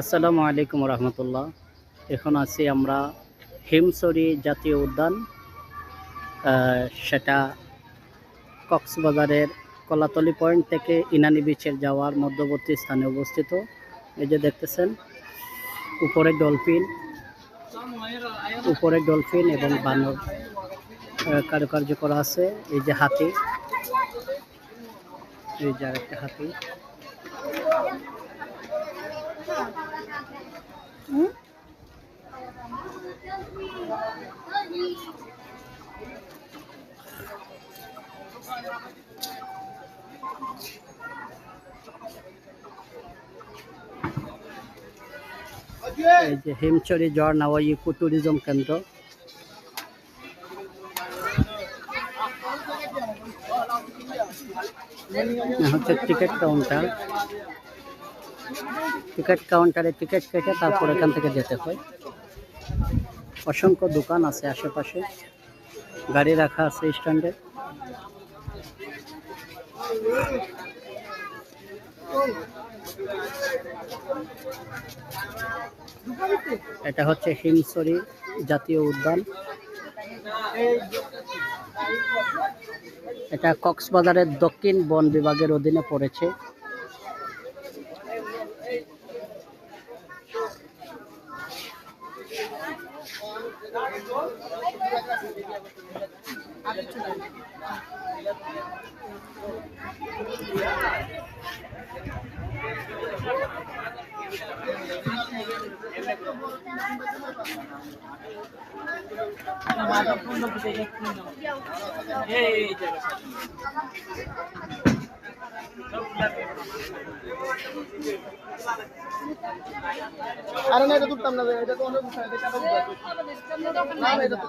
আসসালামু আলাইকুম রহমতুল্লাহ। এখন আছি আমরা হিমছড়ি জাতীয় উদ্যান, সেটা কক্সবাজারের কলাতলি পয়েন্ট থেকে ইনানি বিচের যাওয়ার মধ্যবর্তী স্থানে অবস্থিত। এই যে দেখতেছেন উপরে ডলফিন এবং বানর কারুকার্য করা আছে। এই যে হাতি, এই যে আরেকটা হাতি। এই যে হিমছড়ি ঝর্ণা ও ইকো ট্যুরিজম কেন্দ্র। হচ্ছে টিকিট কাউন্টারে টিকিট কেটে তারপর এখান থেকে যেতে হয়। অসংখ্য দোকান আছে আশেপাশে, গাড়ি রাখা আছে স্ট্যান্ডে। এটা হচ্ছে হিমছড়ি জাতীয় উদ্যান। এটা কক্সবাজারের দক্ষিণ বন বিভাগের অধীনে পড়েছে। আরে না, এটা তুলতাম না, এটা তো অন্য না, এটা তো